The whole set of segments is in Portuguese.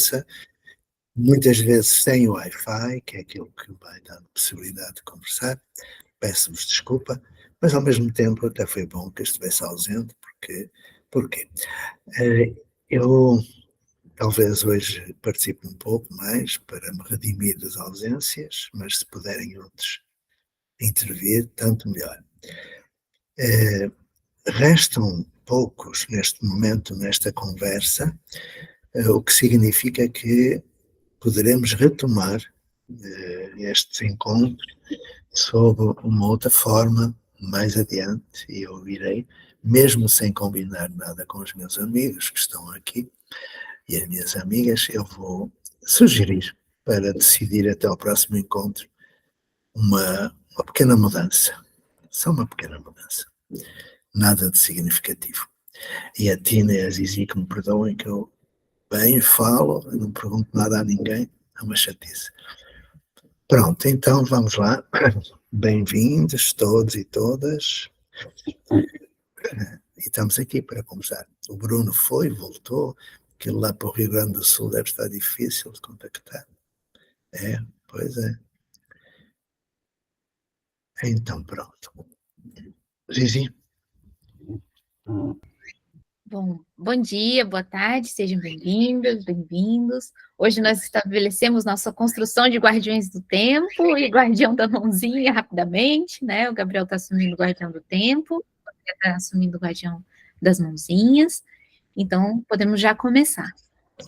conversa, muitas vezes sem Wi-Fi, que é aquilo que vai dar possibilidade de conversar. Peço-vos desculpa, mas ao mesmo tempo até foi bom que eu estivesse ausente, porque eu talvez hoje participe um pouco mais para me redimir das ausências, mas se puderem outros intervir, tanto melhor. Restam poucos neste momento, nesta conversa, o que significa que poderemos retomar estes encontros sob uma outra forma mais adiante, e eu irei, mesmo sem combinar nada com os meus amigos que estão aqui e as minhas amigas, eu vou sugerir para decidir até ao próximo encontro uma pequena mudança, só uma pequena mudança, nada de significativo. E a Tina e a Zizi que me perdoem que eu bem falo, eu não pergunto nada a ninguém, é uma chatice. Pronto, então vamos lá. Bem-vindos todos e todas. E estamos aqui para conversar. O Bruno voltou, que lá para o Rio Grande do Sul deve estar difícil de contactar. É, pois é. Então pronto. Zizi. Bom dia, boa tarde, sejam bem-vindas, bem-vindos. Hoje nós estabelecemos nossa construção de guardiões do tempo e guardião da mãozinha rapidamente, né? O Gabriel está assumindo o guardião do tempo, o está assumindo o guardião das mãozinhas, então podemos já começar.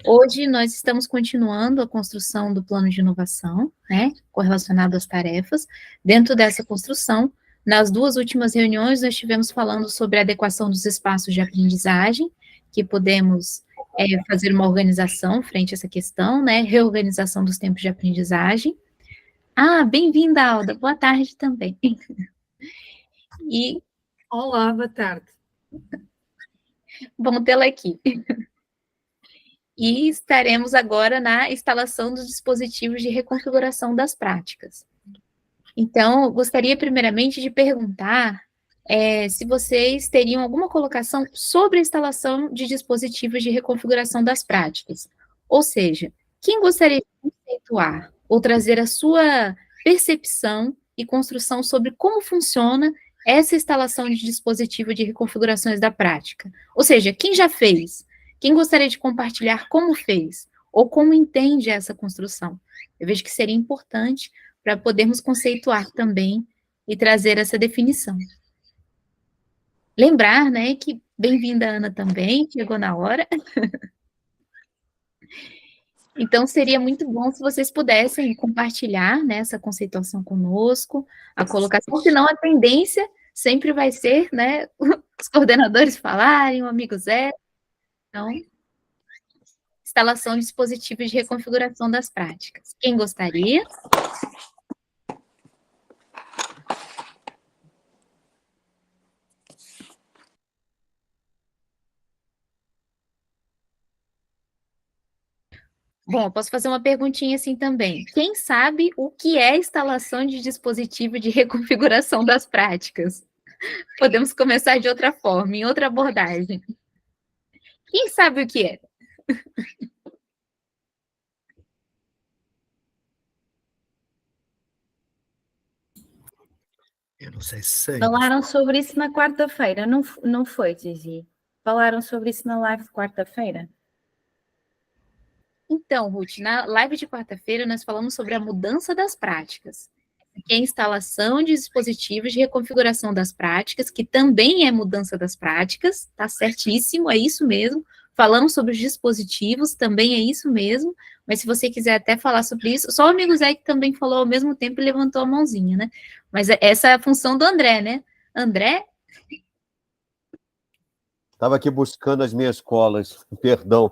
Hoje nós estamos continuando a construção do plano de inovação, né? Correlacionado às tarefas. Dentro dessa construção, nas duas últimas reuniões, nós estivemos falando sobre a adequação dos espaços de aprendizagem, que podemos fazer uma organização frente a essa questão, né? Reorganização dos tempos de aprendizagem. Ah, bem-vinda, Alda. Boa tarde também. Olá, boa tarde. Bom tê-la aqui. E estaremos agora na instalação dos dispositivos de reconfiguração das práticas. Então, gostaria primeiramente de perguntar se vocês teriam alguma colocação sobre a instalação de dispositivos de reconfiguração das práticas. Ou seja, quem gostaria de conceituar ou trazer a sua percepção e construção sobre como funciona essa instalação de dispositivo de reconfigurações da prática? Ou seja, quem já fez? Quem gostaria de compartilhar como fez? Ou como entende essa construção? Eu vejo que seria importante para podermos conceituar também e trazer essa definição. Lembrar, né, que bem-vinda, Ana, também, chegou na hora. Então, seria muito bom se vocês pudessem compartilhar, né, essa conceituação conosco, a colocação, senão a tendência sempre vai ser, né, os coordenadores falarem, o amigo Zé. Então, instalação de dispositivos de reconfiguração das práticas. Quem gostaria? Bom, eu posso fazer uma perguntinha assim também. Quem sabe o que é instalação de dispositivo de reconfiguração das práticas? Podemos começar de outra forma, em outra abordagem. Quem sabe o que é? Eu não sei se sei. Falaram sobre isso na quarta-feira, não foi, Zizi? Falaram sobre isso na live de quarta-feira? Então, Ruth, na live de quarta-feira nós falamos sobre a mudança das práticas, que é a instalação de dispositivos de reconfiguração das práticas, que também é mudança das práticas, tá certíssimo, é isso mesmo. Falamos sobre os dispositivos, também é isso mesmo, mas se você quiser até falar sobre isso, só o amigo Zé que também falou ao mesmo tempo e levantou a mãozinha, né? Mas essa é a função do André, né? André? Estava aqui buscando as minhas colas, perdão.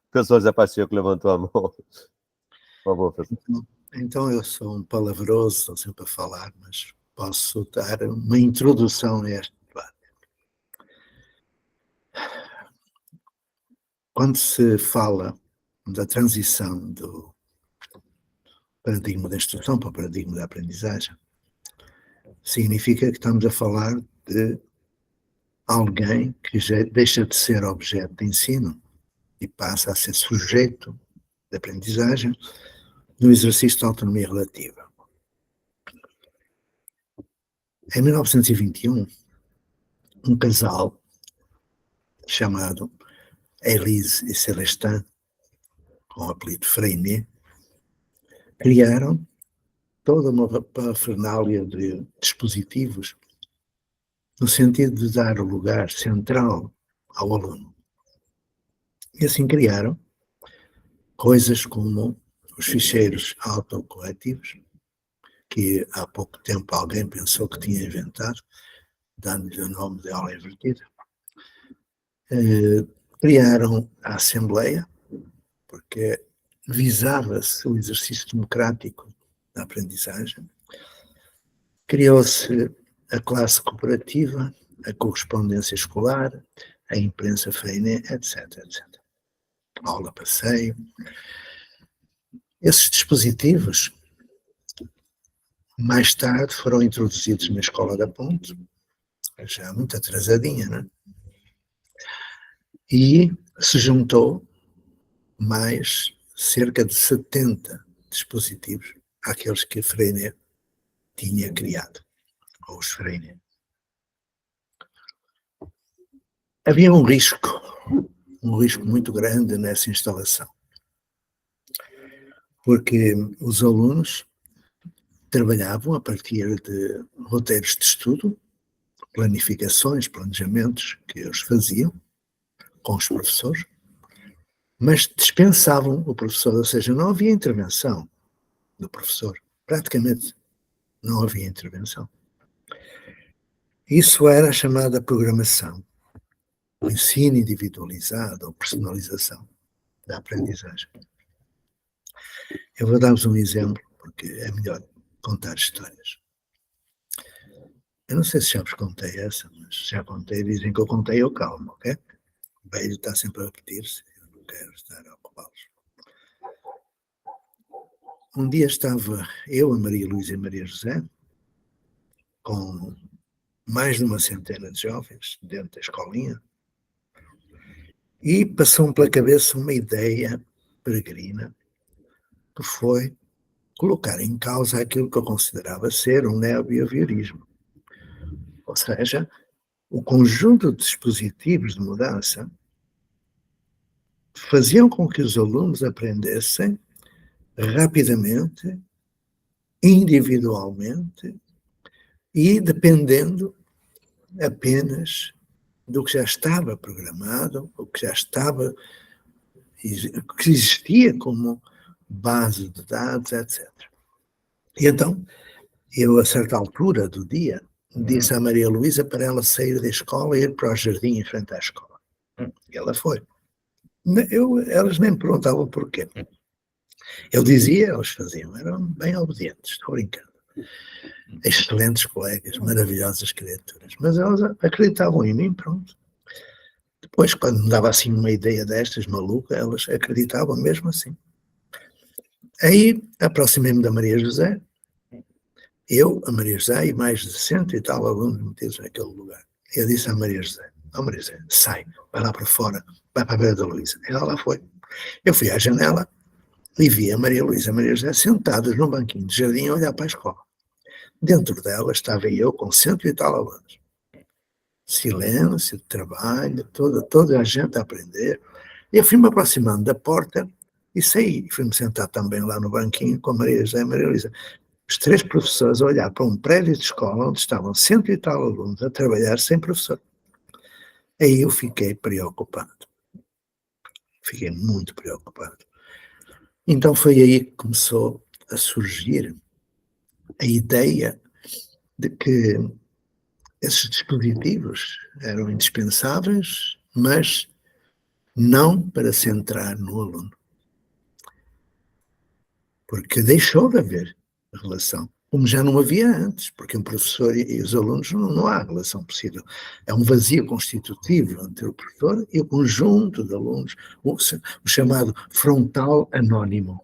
Professor Zé Pacheco levantou a mão. Por favor, professor. Então eu sou um palavroso, estou sempre a falar, mas posso dar uma introdução a este debate. Quando se fala da transição do paradigma da instrução para o paradigma da aprendizagem, significa que estamos a falar de alguém que já deixa de ser objeto de ensino e passa a ser sujeito de aprendizagem no exercício de autonomia relativa. Em 1921, um casal chamado Élise e Célestin, com o apelido Freinet, criaram toda uma parafernália de dispositivos no sentido de dar o lugar central ao aluno. E assim criaram coisas como os ficheiros autocorretivos, que há pouco tempo alguém pensou que tinha inventado, dando-lhe o nome de aula invertida. Criaram a Assembleia, porque visava-se o exercício democrático da aprendizagem. Criou-se a classe cooperativa, a correspondência escolar, a imprensa Freinet, etc, etc. Aula passeio. Esses dispositivos, mais tarde, foram introduzidos na Escola da Ponte, já muito atrasadinha, não é? E se juntou mais cerca de 70 dispositivos àqueles que Freinet tinha criado, ou os Freinet. Havia um risco muito grande nessa instalação, porque os alunos trabalhavam a partir de roteiros de estudo, planificações, planejamentos que eles faziam com os professores, mas dispensavam o professor, ou seja, não havia intervenção do professor, praticamente não havia intervenção. Isso era a chamada programação, o ensino individualizado ou personalização da aprendizagem. Eu vou dar-vos um exemplo, porque é melhor contar histórias. Eu não sei se já vos contei essa, mas já contei, dizem que eu contei, eu calmo, ok? O velho está sempre a repetir-se, eu não quero estar a ocupá-los. Um dia estava eu, a Maria Luísa e a Maria José, com mais de uma centena de jovens dentro da escolinha, e passou-me pela cabeça uma ideia peregrina, que foi colocar em causa aquilo que eu considerava ser um neobehaviorismo. Ou seja, o conjunto de dispositivos de mudança faziam com que os alunos aprendessem rapidamente, individualmente e dependendo apenas do que já estava programado, o que já estava, que existia como base de dados, etc. E então, eu, a certa altura do dia, disse à Maria Luísa para ela sair da escola e ir para o jardim em frente à escola. E ela foi. Elas nem me perguntavam porquê. Eu dizia, elas faziam, eram bem obedientes, estou brincando. Excelentes colegas, maravilhosas criaturas, mas elas acreditavam em mim, pronto. Depois, quando me dava assim uma ideia destas, maluca, elas acreditavam mesmo assim. Aí, aproximei-me da Maria José, eu, a Maria José e mais de 100 e tal alunos metidos naquele lugar. Eu disse à Maria José, Maria José, sai, vai lá para fora, vai para a beira da Luísa. Ela lá foi. Eu fui à janela e vi a Maria Luísa e a Maria José sentadas num banquinho de jardim a olhar para a escola. Dentro dela estava eu com 100 e tal alunos. Silêncio, trabalho, toda a gente a aprender. Eu fui-me aproximando da porta e saí. Fui-me sentar também lá no banquinho com a Maria José e a Maria Luísa. Os 3 professores a olhar para um prédio de escola onde estavam 100 e tal alunos a trabalhar sem professor. Aí eu fiquei preocupado. Fiquei muito preocupado. Então foi aí que começou a surgir a ideia de que esses dispositivos eram indispensáveis, mas não para centrar no aluno. Porque deixou de haver relação, como já não havia antes, porque um professor e os alunos não há relação possível. É um vazio constitutivo entre o professor e o conjunto de alunos, o chamado frontal anónimo.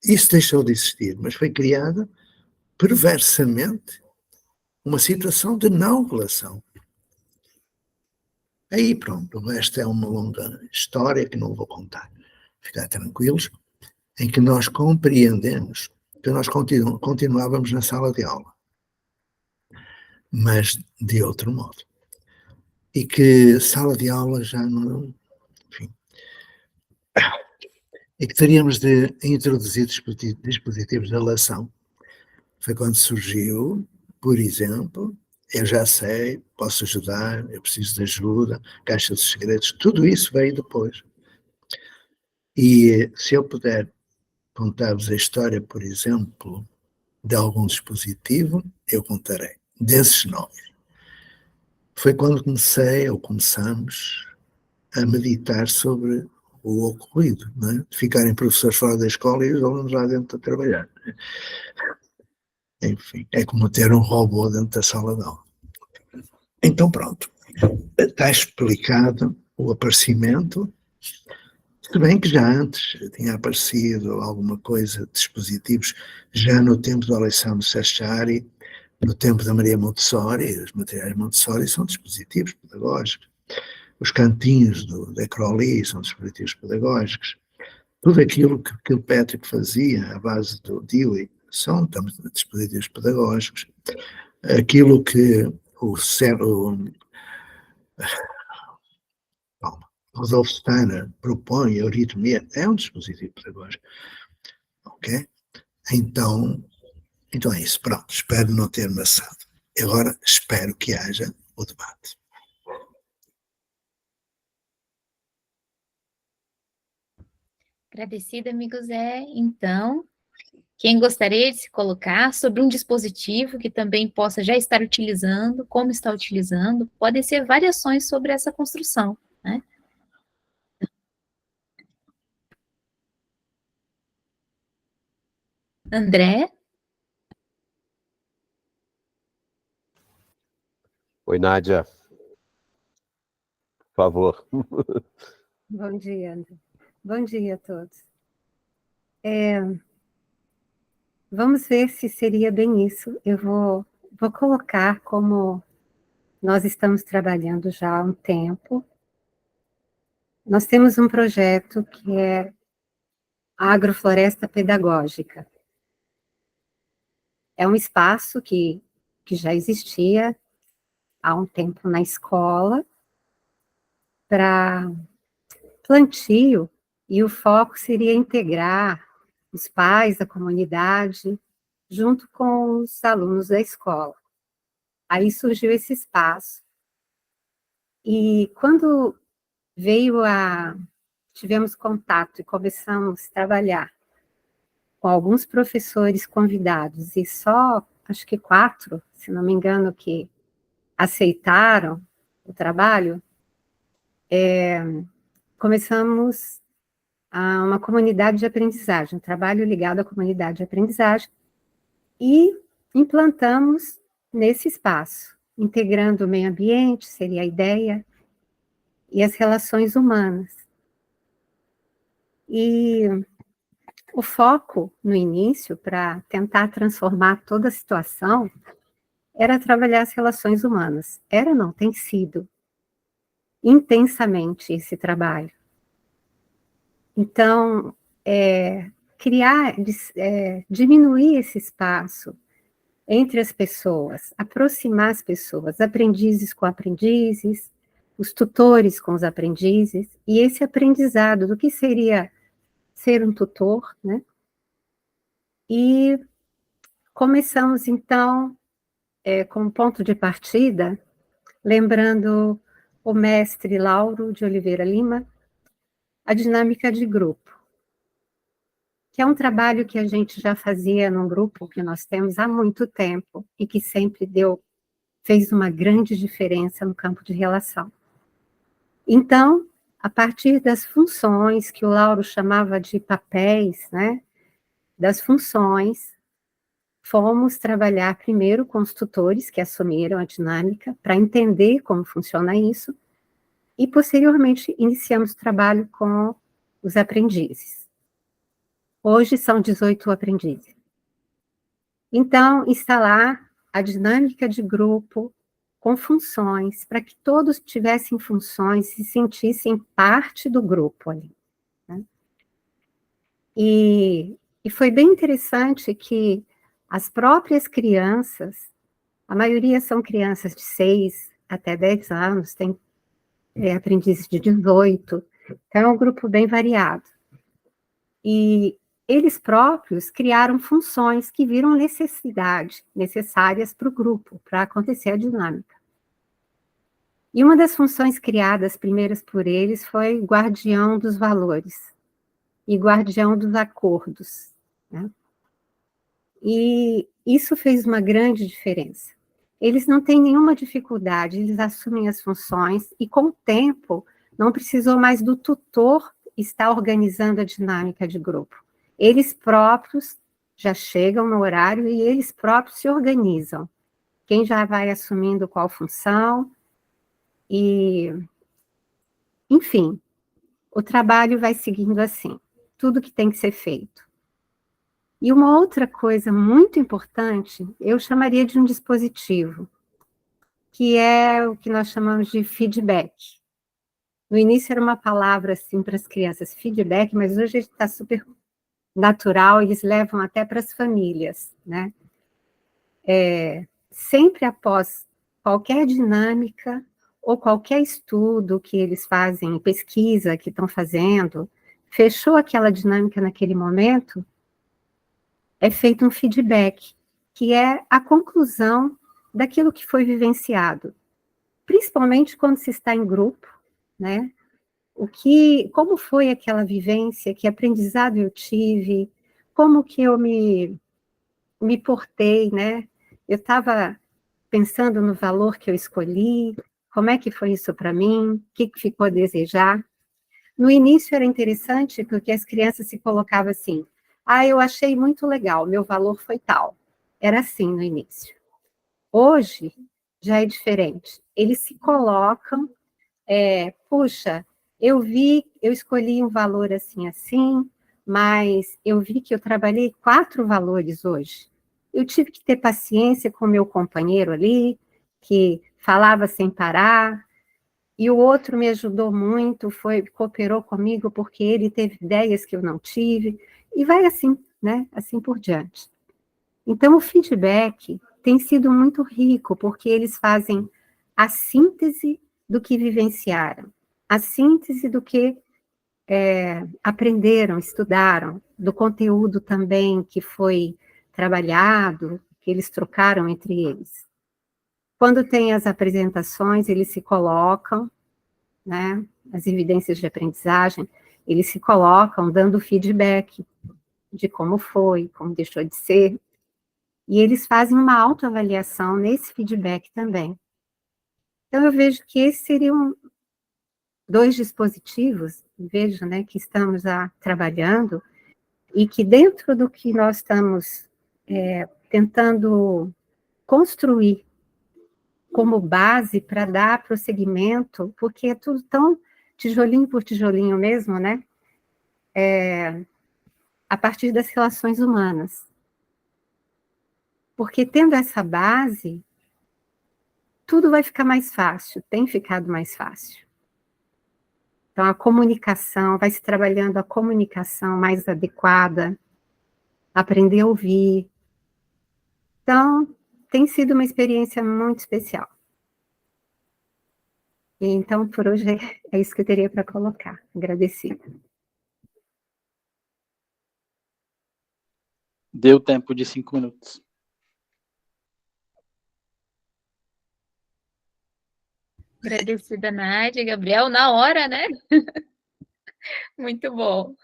Isso deixou de existir, mas foi criada perversamente uma situação de não relação. Aí pronto, o resto é uma longa história que não vou contar. Ficar tranquilos, em que nós compreendemos que nós continuávamos na sala de aula, mas de outro modo. E que sala de aula já não, enfim, e que teríamos de introduzir dispositivos de relação. Foi quando surgiu, por exemplo, eu já sei, posso ajudar, eu preciso de ajuda, caixa de segredos, tudo isso veio depois. E se eu puder contar-vos a história, por exemplo, de algum dispositivo, eu contarei, desses novos. Foi quando começamos a meditar sobre o ocorrido, não é? Ficarem professores fora da escola e os alunos lá dentro a trabalhar. Enfim, é como ter um robô dentro da sala de aula. Então pronto, está explicado o aparecimento, se bem que já antes tinha aparecido alguma coisa de dispositivos, já no tempo do Alessandro Sachari, no tempo da Maria Montessori, os materiais Montessori são dispositivos pedagógicos. Os cantinhos da Crowley são dispositivos pedagógicos. Tudo aquilo que o Patrick fazia à base do Dewey são dispositivos pedagógicos. Aquilo que o Rudolf Steiner propõe, a euritmia, é um dispositivo pedagógico. Ok? Então é isso. Pronto, espero não ter amassado. Agora espero que haja o debate. Agradecida, amigo Zé. Então, quem gostaria de se colocar sobre um dispositivo que também possa já estar utilizando, como está utilizando, podem ser variações sobre essa construção, né? André? Oi, Nádia. Por favor. Bom dia, André. Bom dia a todos. Vamos ver se seria bem isso. Eu vou colocar como nós estamos trabalhando já há um tempo. Nós temos um projeto que é a Agrofloresta Pedagógica. É um espaço que já existia há um tempo na escola para plantio, e o foco seria integrar os pais da comunidade junto com os alunos da escola. Aí surgiu esse espaço. E quando tivemos contato e começamos a trabalhar com alguns professores convidados, e só, acho que 4, se não me engano, que aceitaram o trabalho, começamos uma comunidade de aprendizagem, um trabalho ligado à comunidade de aprendizagem, e implantamos nesse espaço, integrando o meio ambiente, seria a ideia, e as relações humanas. E o foco, no início, para tentar transformar toda a situação, era trabalhar as relações humanas. Não, tem sido intensamente esse trabalho. Então, diminuir esse espaço entre as pessoas, aproximar as pessoas, aprendizes com aprendizes, os tutores com os aprendizes, e esse aprendizado do que seria ser um tutor, né? E começamos, então, com ponto de partida, lembrando o mestre Lauro de Oliveira Lima, a dinâmica de grupo, que é um trabalho que a gente já fazia num grupo que nós temos há muito tempo e que sempre fez uma grande diferença no campo de relação. Então, a partir das funções que o Lauro chamava de papéis, né, das funções, fomos trabalhar primeiro com os tutores que assumiram a dinâmica para entender como funciona isso, e posteriormente iniciamos o trabalho com os aprendizes. Hoje são 18 aprendizes. Então, instalar a dinâmica de grupo com funções, para que todos tivessem funções e se sentissem parte do grupo ali, né? E foi bem interessante que as próprias crianças, a maioria são crianças de 6 até 10 anos, tem aprendizes de 18, então é um grupo bem variado. E eles próprios criaram funções que viram necessárias para o grupo, para acontecer a dinâmica. E uma das funções criadas primeiras por eles foi guardião dos valores e guardião dos acordos, né? E isso fez uma grande diferença. Eles não têm nenhuma dificuldade, eles assumem as funções e, com o tempo, não precisou mais do tutor estar organizando a dinâmica de grupo. Eles próprios já chegam no horário e eles próprios se organizam. Quem já vai assumindo qual função e, enfim, o trabalho vai seguindo assim, tudo que tem que ser feito. E uma outra coisa muito importante, eu chamaria de um dispositivo, que é o que nós chamamos de feedback. No início era uma palavra assim para as crianças, feedback, mas hoje está super natural, eles levam até para as famílias, né? Sempre após qualquer dinâmica ou qualquer estudo que eles fazem, pesquisa que estão fazendo, fechou aquela dinâmica naquele momento, é feito um feedback, que é a conclusão daquilo que foi vivenciado, principalmente quando se está em grupo, né? Como foi aquela vivência, que aprendizado eu tive, como que eu me portei, né? Eu estava pensando no valor que eu escolhi, como é que foi isso para mim, o que ficou a desejar. No início era interessante, porque as crianças se colocavam assim, eu achei muito legal, meu valor foi tal. Era assim no início. Hoje, já é diferente. Eles se colocam, puxa, eu escolhi um valor assim, assim, mas eu vi que eu trabalhei 4 valores hoje. Eu tive que ter paciência com o meu companheiro ali, que falava sem parar, e o outro me ajudou muito, cooperou comigo, porque ele teve ideias que eu não tive, e vai assim, né? Assim por diante. Então, o feedback tem sido muito rico, porque eles fazem a síntese do que vivenciaram, a síntese do que aprenderam, estudaram, do conteúdo também que foi trabalhado, que eles trocaram entre eles. Quando tem as apresentações, eles se colocam, né, as evidências de aprendizagem, eles se colocam dando feedback de como foi, como deixou de ser, e eles fazem uma autoavaliação nesse feedback também. Então, eu vejo que esses seriam 2 dispositivos, vejo, né, que estamos trabalhando, e que dentro do que nós estamos tentando construir como base para dar prosseguimento, porque é tudo tão tijolinho por tijolinho mesmo, né? A partir das relações humanas. Porque tendo essa base, tudo vai ficar mais fácil, tem ficado mais fácil. Então, a comunicação, vai se trabalhando a comunicação mais adequada, aprender a ouvir. Então, tem sido uma experiência muito especial. E, então, por hoje, é isso que eu teria para colocar. Agradecida. Deu tempo de 5 minutos. Agradecida, Nádia, Gabriel, na hora, né? Muito bom.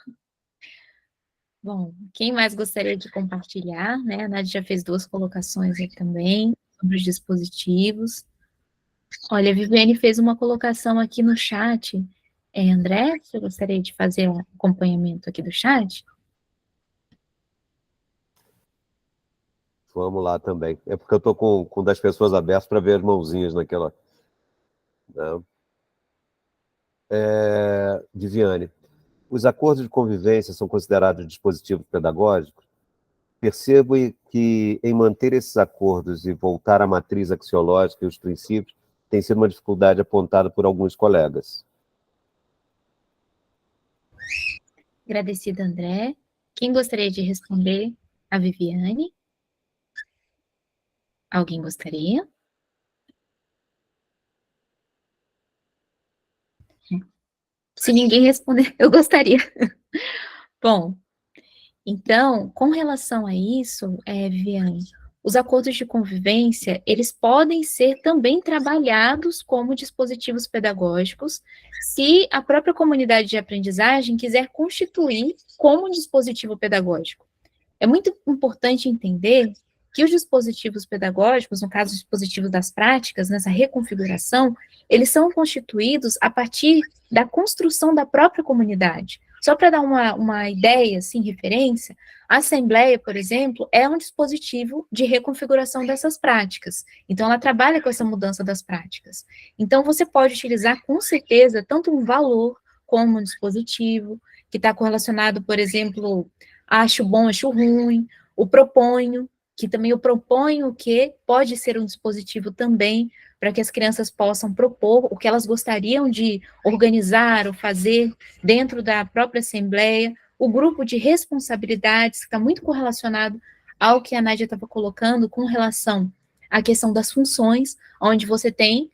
Bom, quem mais gostaria de compartilhar, né? A Nádia já fez 2 colocações aí também, sobre os dispositivos. Olha, a Viviane fez uma colocação aqui no chat. André, você gostaria de fazer um acompanhamento aqui do chat? Vamos lá também. É porque eu estou com das pessoas abertas para ver as mãozinhas naquela... Né? Viviane, os acordos de convivência são considerados dispositivos pedagógicos? percebo que em manter esses acordos e voltar à matriz axiológica e os princípios tem sido uma dificuldade apontada por alguns colegas. Agradecida, André. Quem gostaria de responder? A Viviane? Alguém gostaria? Se ninguém responder, eu gostaria. Bom, então, com relação a isso, Viviane, os acordos de convivência, eles podem ser também trabalhados como dispositivos pedagógicos, se a própria comunidade de aprendizagem quiser constituir como um dispositivo pedagógico. É muito importante entender que os dispositivos pedagógicos, no caso, os dispositivos das práticas, nessa reconfiguração, eles são constituídos a partir da construção da própria comunidade. Só para dar uma ideia, assim, referência, a Assembleia, por exemplo, é um dispositivo de reconfiguração dessas práticas. Então, ela trabalha com essa mudança das práticas. Então, você pode utilizar, com certeza, tanto um valor como um dispositivo, que está correlacionado, por exemplo, acho bom, acho ruim, o proponho, que também o proponho que pode ser um dispositivo também para que as crianças possam propor o que elas gostariam de organizar ou fazer dentro da própria assembleia, o grupo de responsabilidades, que está muito correlacionado ao que a Nádia estava colocando com relação à questão das funções, onde você tem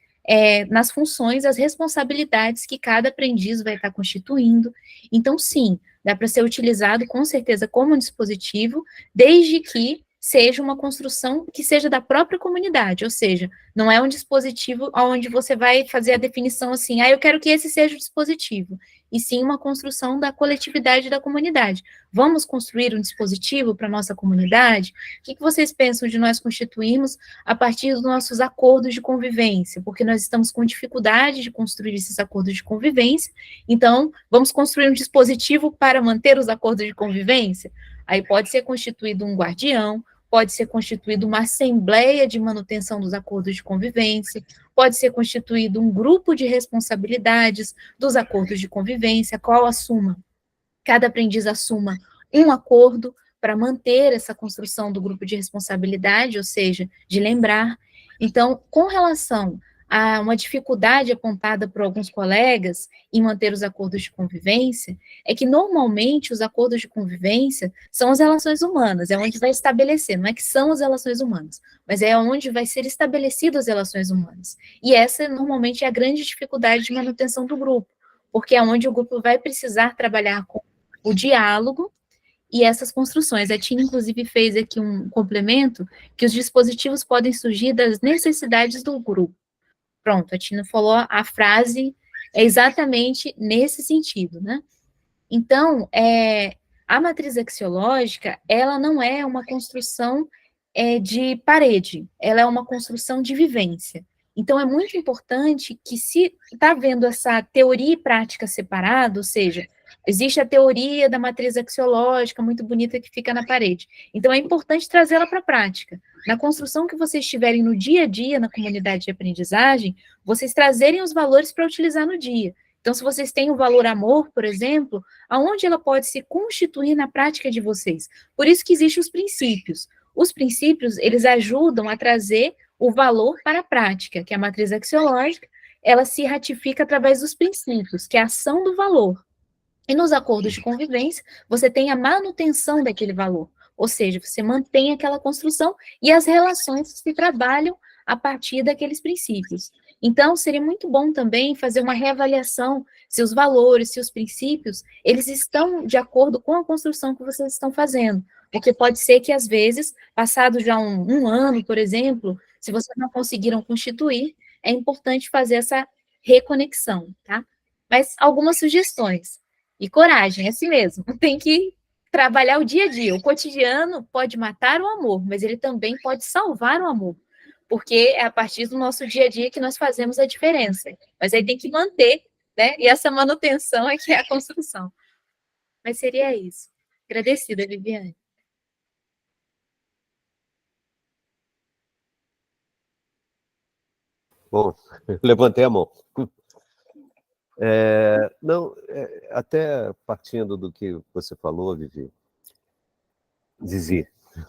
nas funções as responsabilidades que cada aprendiz vai estar constituindo. Então, sim, dá para ser utilizado com certeza como um dispositivo, desde que seja uma construção que seja da própria comunidade, ou seja, não é um dispositivo onde você vai fazer a definição assim, eu quero que esse seja o dispositivo, e sim uma construção da coletividade da comunidade. Vamos construir um dispositivo para a nossa comunidade? O que vocês pensam de nós constituirmos a partir dos nossos acordos de convivência? Porque nós estamos com dificuldade de construir esses acordos de convivência, então, vamos construir um dispositivo para manter os acordos de convivência? Aí pode ser constituído um guardião, pode ser constituído uma assembleia de manutenção dos acordos de convivência, pode ser constituído um grupo de responsabilidades dos acordos de convivência, cada aprendiz assuma um acordo para manter essa construção do grupo de responsabilidade, ou seja, de lembrar. Então, com relação a uma dificuldade apontada por alguns colegas em manter os acordos de convivência, é que normalmente os acordos de convivência são as relações humanas, é onde vai estabelecer, não é que são as relações humanas, mas é onde vai ser estabelecidas as relações humanas. E essa normalmente é a grande dificuldade de manutenção do grupo, porque é onde o grupo vai precisar trabalhar com o diálogo e essas construções. A Tina, inclusive, fez aqui um complemento, que os dispositivos podem surgir das necessidades do grupo. Pronto, a Tina falou a frase exatamente nesse sentido, né? Então, a matriz axiológica, ela não é uma construção de parede, ela é uma construção de vivência. Então, é muito importante que, se está vendo essa teoria e prática separada, ou seja, existe a teoria da matriz axiológica, muito bonita, que fica na parede. Então, é importante trazê-la para a prática. Na construção que vocês tiverem no dia a dia, na comunidade de aprendizagem, vocês trazerem os valores para utilizar no dia. Então, se vocês têm o valor amor, por exemplo, aonde ela pode se constituir na prática de vocês? Por isso que existem os princípios. Os princípios, eles ajudam a trazer o valor para a prática, que é a matriz axiológica, ela se ratifica através dos princípios, que é a ação do valor. E nos acordos de convivência, você tem a manutenção daquele valor, ou seja, você mantém aquela construção e as relações se trabalham a partir daqueles princípios. Então, seria muito bom também fazer uma reavaliação se os valores, se os princípios, eles estão de acordo com a construção que vocês estão fazendo. Porque pode ser que, às vezes, passado já um ano, por exemplo, se vocês não conseguiram constituir, é importante fazer essa reconexão, tá? Mas algumas sugestões. E coragem, é assim mesmo. Tem que trabalhar o dia a dia. O cotidiano pode matar o amor, mas ele também pode salvar o amor. Porque é a partir do nosso dia a dia que nós fazemos a diferença. Mas aí tem que manter, né? E essa manutenção é que é a construção. Mas seria isso. Agradecida, Viviane. Bom, levantei a mão. Até partindo do que você falou, Zizi,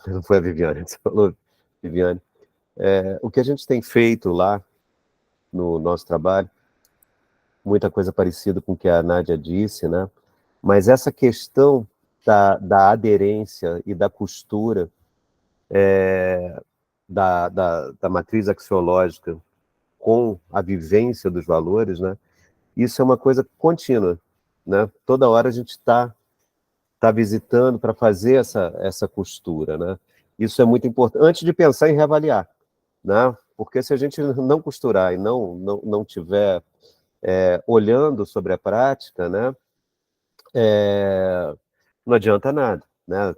Não foi a Viviane, você falou, Viviane. O que a gente tem feito lá no nosso trabalho, muita coisa parecida com o que a Nádia disse, né? Mas essa questão da aderência e da costura da matriz axiológica com a vivência dos valores, né? Isso é uma coisa contínua, né? Toda hora a gente está visitando para fazer essa costura, né? Isso é muito importante, antes de pensar em reavaliar, né? Porque se a gente não costurar e não tiver olhando sobre a prática, né? Não adianta nada, né?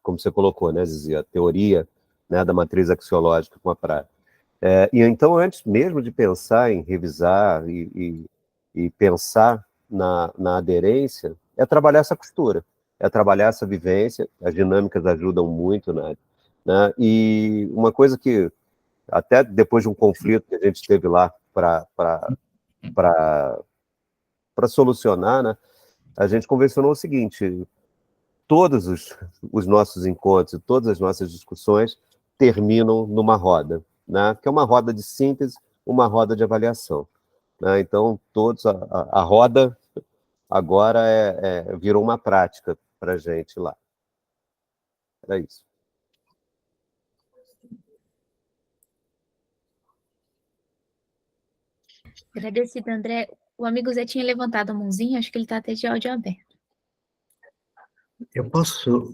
Como você colocou, né, Zizi, a teoria, né, da matriz axiológica com a prática. E então, antes mesmo de pensar em revisar e pensar na aderência, é trabalhar essa costura, é trabalhar essa vivência. As dinâmicas ajudam muito, né? E uma coisa que, até depois de um conflito que a gente teve lá para solucionar, né, a gente convencionou o seguinte: todos os nossos encontros e todas as nossas discussões terminam numa roda, né, que é uma roda de síntese, uma roda de avaliação, né? Então, a roda agora virou uma prática para a gente lá. Era isso. Agradecido, André. O amigo Zé tinha levantado a mãozinha, acho que ele está até de áudio aberto. Eu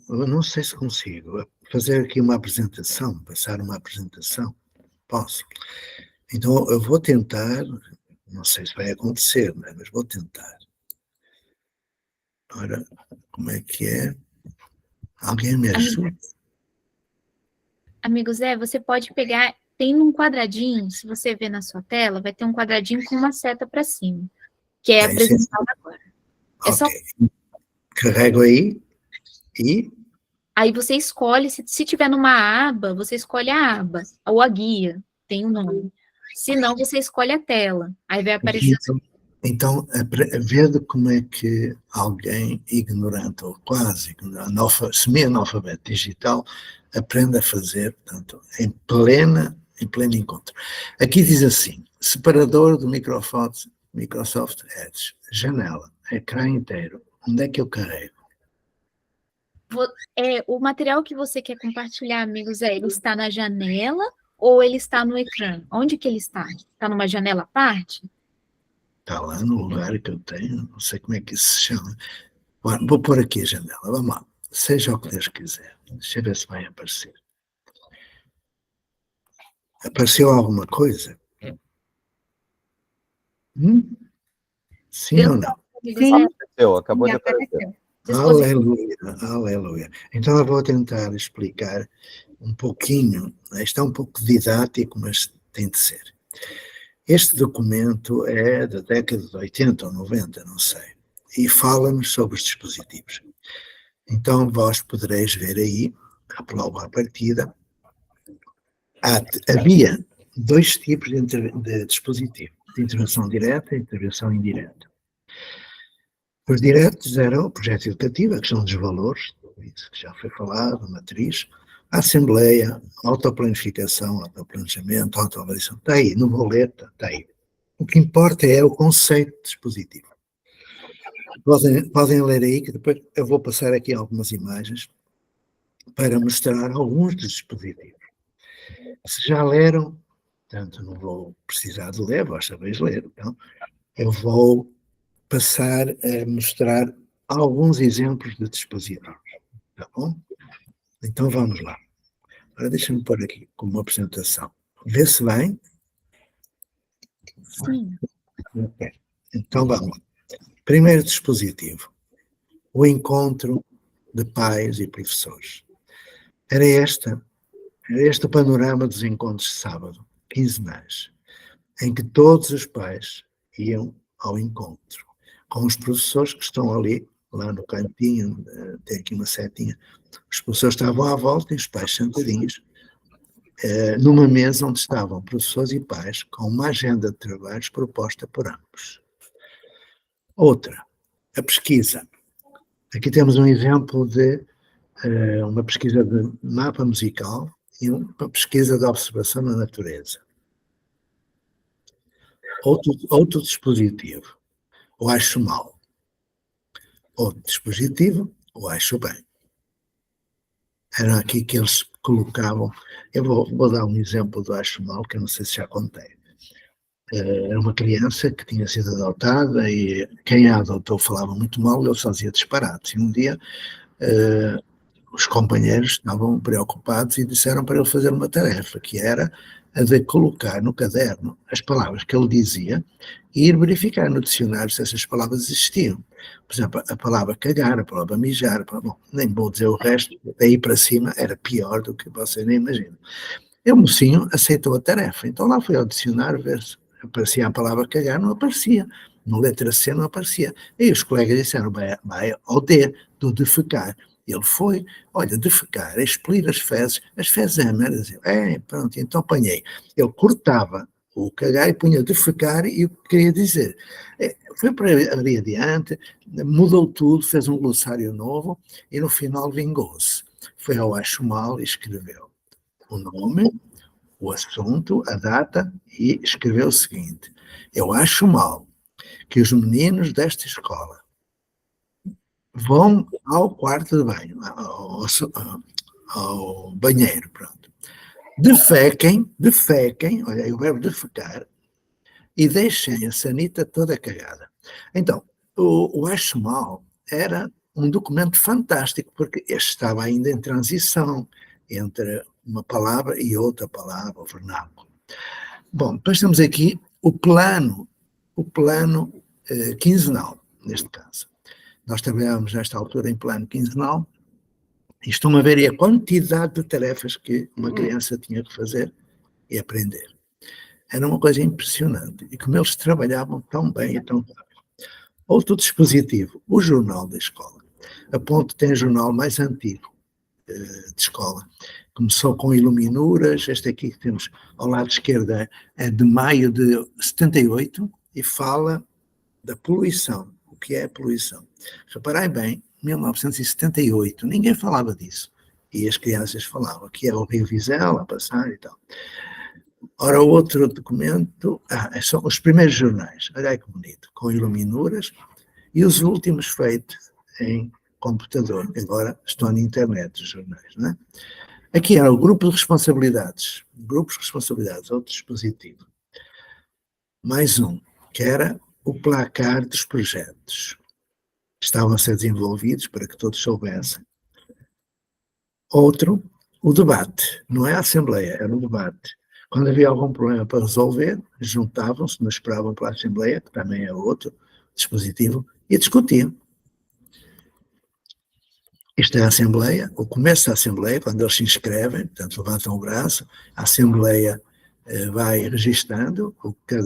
não sei se consigo, fazer aqui uma apresentação, passar uma apresentação. Posso? Então, eu vou tentar, não sei se vai acontecer, né, mas vou tentar. Ora, como é que é? Alguém me ajuda? Amigo Zé, você pode pegar, tem um quadradinho, se você ver na sua tela, vai ter um quadradinho com uma seta para cima, que é apresentado agora. É só... Carrego aí e... Aí você escolhe, se tiver numa aba, você escolhe a aba, ou a guia, tem um nome. Se não, você escolhe a tela, aí vai aparecer... Então, vendo como é que alguém ignorante, ou quase semi-analfabeto digital, aprende a fazer, portanto, em pleno encontro. Aqui diz assim: separador do Microsoft Edge, janela, ecrã inteiro. Onde é que eu carrego? O material que você quer compartilhar, amigos, ele está na janela ou ele está no ecrã? Onde que ele está? Está numa janela à parte? Está lá no lugar que eu tenho, não sei como é que isso se chama. Bom, vou pôr aqui a janela, vamos lá. Seja o que Deus quiser. Deixa eu ver se vai aparecer. Apareceu alguma coisa? Sim ou não? Sim. Acabou de aparecer. Aleluia, aleluia. Então eu vou tentar explicar um pouquinho, isto é um pouco didático, mas tem de ser. Este documento é da década de 80 ou 90, não sei, e fala-nos sobre os dispositivos. Então vós podereis ver aí, logo à partida, havia dois tipos de dispositivo, de intervenção direta e intervenção indireta. Os diretos eram o projeto educativo, a questão dos valores, isso que já foi falado, matriz, a assembleia, a autoplanificação, autoplanejamento, autoavaliação, está aí, no boleto, está aí. O que importa é o conceito de dispositivo. Podem ler aí, que depois eu vou passar aqui algumas imagens para mostrar alguns dos dispositivos. Se já leram, portanto não vou precisar de ler, vós sabeis ler, então eu vou passar a mostrar alguns exemplos de dispositivos, tá bom? Então vamos lá. Agora deixa-me pôr aqui como uma apresentação. Vê se bem? Sim. Okay. Então vamos lá. Primeiro dispositivo, o encontro de pais e professores. Era este o panorama dos encontros de sábado, quinzenais, em que todos os pais iam ao encontro, com os professores que estão ali, lá no cantinho, tem aqui uma setinha, os professores estavam à volta e os pais sentadinhos, numa mesa onde estavam professores e pais, com uma agenda de trabalhos proposta por ambos. Outra, a pesquisa. Aqui temos um exemplo de uma pesquisa de mapa musical e uma pesquisa de observação na natureza. Outro dispositivo, ou acho mal. Outro dispositivo, ou acho bem. Era aqui que eles colocavam. Eu vou dar um exemplo do acho mal, que eu não sei se já contei. Era uma criança que tinha sido adotada e quem a adotou falava muito mal, ele fazia disparates. E um dia os companheiros estavam preocupados e disseram para ele fazer uma tarefa, que era a de colocar no caderno as palavras que ele dizia e ir verificar no dicionário se essas palavras existiam. Por exemplo, a palavra cagar, a palavra mijar, bom, nem vou dizer o resto, daí para cima era pior do que vocês nem imaginam. E o mocinho aceitou a tarefa, então lá foi ao dicionário ver se aparecia a palavra cagar, não aparecia. Na letra C não aparecia. E os colegas disseram, vai ao D, do defecar. Ele foi, olha, defecar, expelir as fezes é merda. Pronto, então apanhei. Ele cortava o cagar e punha defecar e o que queria dizer. Foi para ali adiante, mudou tudo, fez um glossário novo e no final vingou-se. Foi ao acho mal e escreveu o nome, o assunto, a data e escreveu o seguinte: eu acho mal que os meninos desta escola vão ao quarto de banho, ao banheiro, pronto. Defequem, olha aí o verbo defecar, e deixem a sanita toda cagada. Então, o acho mal era um documento fantástico, porque este estava ainda em transição entre uma palavra e outra palavra, o vernáculo. Bom, depois temos aqui o plano quinzenal, neste caso. Nós trabalhávamos nesta altura em plano quinzenal e estão a ver aí a quantidade de tarefas que uma criança tinha que fazer e aprender. Era uma coisa impressionante e como eles trabalhavam tão bem e tão rápido. Outro dispositivo, o jornal da escola. A Ponte tem o jornal mais antigo de escola. Começou com iluminuras, este aqui que temos ao lado esquerdo é de maio de 78 e fala da poluição. O que é a poluição? Reparem bem, 1978, ninguém falava disso. E as crianças falavam, que é o Rio Vizela a passar e tal. Ora, o outro documento, são os primeiros jornais, olha aí que bonito, com iluminuras, e os últimos feitos em computador, agora estão na internet os jornais, não é? Aqui era o grupo de responsabilidades, outro dispositivo. Mais um, que era o placar dos projetos. Estavam a ser desenvolvidos para que todos soubessem. Outro, o debate, não é a assembleia, era o debate. Quando havia algum problema para resolver, juntavam-se, não esperavam pela assembleia, que também é outro dispositivo, e discutiam. Isto é a assembleia, o começo da assembleia, quando eles se inscrevem, portanto levantam o braço, a assembleia vai registando o que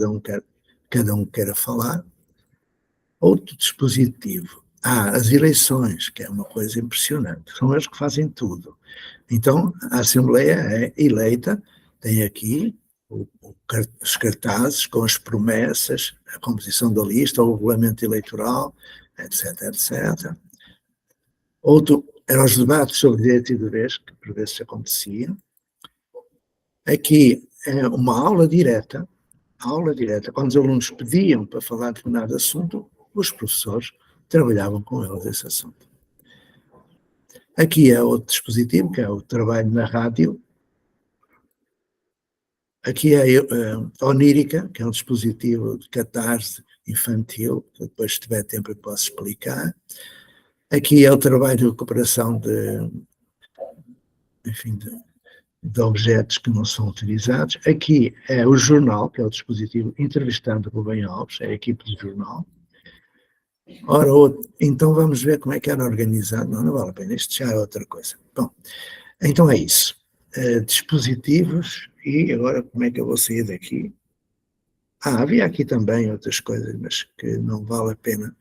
cada um queira falar. Outro dispositivo, as eleições, que é uma coisa impressionante, são eles que fazem tudo. Então, a Assembleia é eleita, tem aqui os cartazes com as promessas, a composição da lista, o regulamento eleitoral, etc, etc. Outro eram os debates sobre direitos e deveres, que por vezes acontecia. Aqui é uma aula direta, quando os alunos pediam para falar de determinado assunto, os professores trabalhavam com eles esse assunto. Aqui é outro dispositivo, que é o trabalho na rádio. Aqui é a Onírica, que é um dispositivo de catarse infantil, que depois, se tiver tempo, eu posso explicar. Aqui é o trabalho de recuperação de objetos que não são utilizados. Aqui é o jornal, que é o dispositivo entrevistando Rubem Alves, é a equipe de jornal. Ora, então vamos ver como é que era organizado. Não vale a pena, isto já é outra coisa. Bom, então é isso. Dispositivos, e agora como é que eu vou sair daqui? Havia aqui também outras coisas, mas que não vale a pena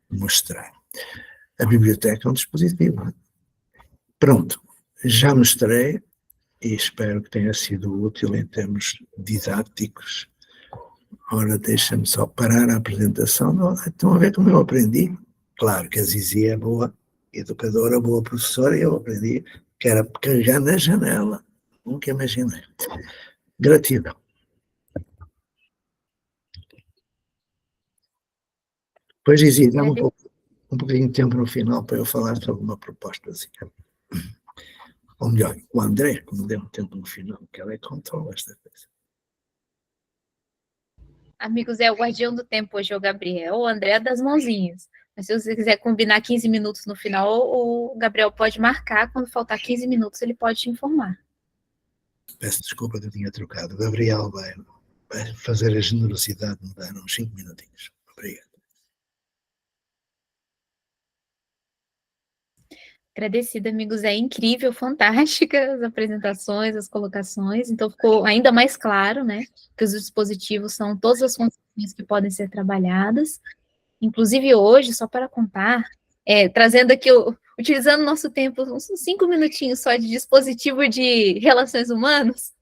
mostrar. A biblioteca é um dispositivo. Não é? Pronto, já mostrei e espero que tenha sido útil em termos didáticos. Ora, deixa-me só parar a apresentação. Estão a ver como eu aprendi? Claro que a Zizi é boa educadora, boa professora, e eu aprendi que era carregar na janela. Nunca imaginei. Gratidão. Pois dizia, dá-me um pouquinho de tempo no final para eu falar sobre uma proposta assim. Ou melhor, o André, que me deu um tempo no final, que ela é que controla esta coisa. Amigos, o guardião do tempo hoje é o Gabriel, o André é das mãozinhas. Mas se você quiser combinar 15 minutos no final, o Gabriel pode marcar. Quando faltar 15 minutos, ele pode te informar. Peço desculpa que eu tinha trocado. O Gabriel vai fazer a generosidade de me dar uns 5 minutinhos. Obrigado. Agradecida, amigos. É incrível, fantástica as apresentações, as colocações. Então, ficou ainda mais claro, né? Que os dispositivos são todas as funções que podem ser trabalhadas. Inclusive, hoje, só para contar, trazendo aqui, utilizando nosso tempo, uns 5 minutinhos só de dispositivo de relações humanas,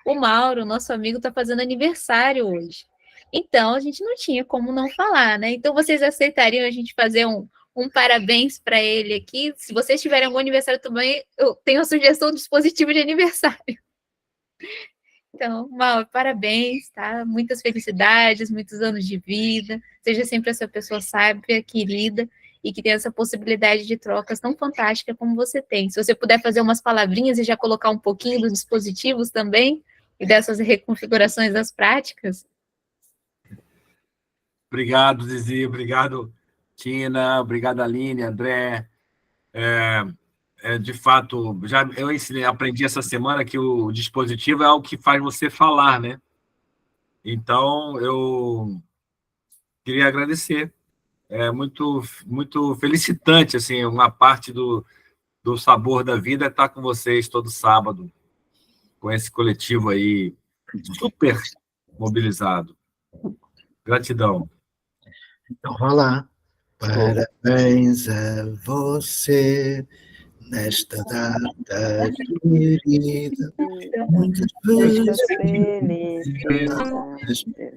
o Mauro, nosso amigo, está fazendo aniversário hoje. Então, a gente não tinha como não falar, né? Então, vocês aceitariam a gente fazer um parabéns para ele aqui? Se vocês tiverem algum aniversário também, eu tenho a sugestão do dispositivo de aniversário. Então, Mauro, parabéns, tá? Muitas felicidades, muitos anos de vida. Seja sempre essa pessoa sábia, querida, e que tenha essa possibilidade de trocas tão fantástica como você tem. Se você puder fazer umas palavrinhas e já colocar um pouquinho dos dispositivos também, e dessas reconfigurações das práticas. Obrigado, Zizi. Obrigado, Tina. Obrigado, Aline, André. De fato, eu aprendi essa semana que o dispositivo é algo que faz você falar, né? Então, eu queria agradecer. É muito, muito felicitante, assim, uma parte do sabor da vida é estar com vocês todo sábado, com esse coletivo aí super mobilizado. Gratidão. Então, vá lá. Parabéns a você nesta data querida. Muitas felicidades,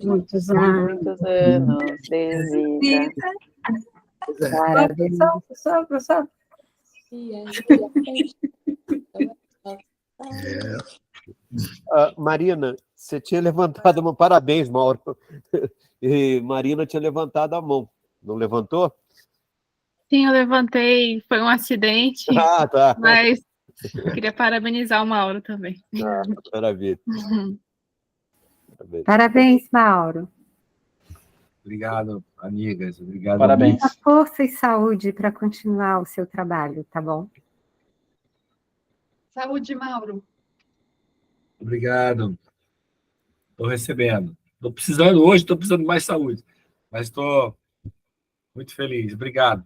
Muitos anos. muitos anos de vida. Parabéns. Marina, você tinha levantado uma... Parabéns, Mauro. E Marina tinha levantado a mão. Não levantou? Sim, eu levantei, foi um acidente, Ah, tá. mas queria parabenizar o Mauro também. Maravilha. Parabéns, Mauro. Obrigado, amigas. Obrigado. Parabéns. Muita força e saúde para continuar o seu trabalho, tá bom? Saúde, Mauro. Obrigado. Estou recebendo. Estou precisando hoje, estou precisando de mais saúde. Mas estou muito feliz. Obrigado.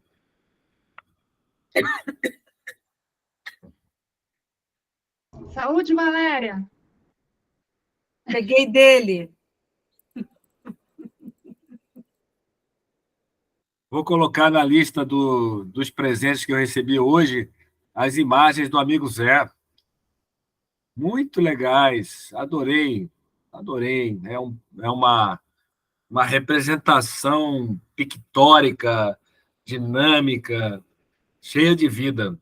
Saúde, Valéria. Peguei dele. Vou colocar na lista dos presentes que eu recebi hoje as imagens do amigo Zé. Muito legais. Adorei. Adorei. É uma representação pictórica, dinâmica, cheia de vida.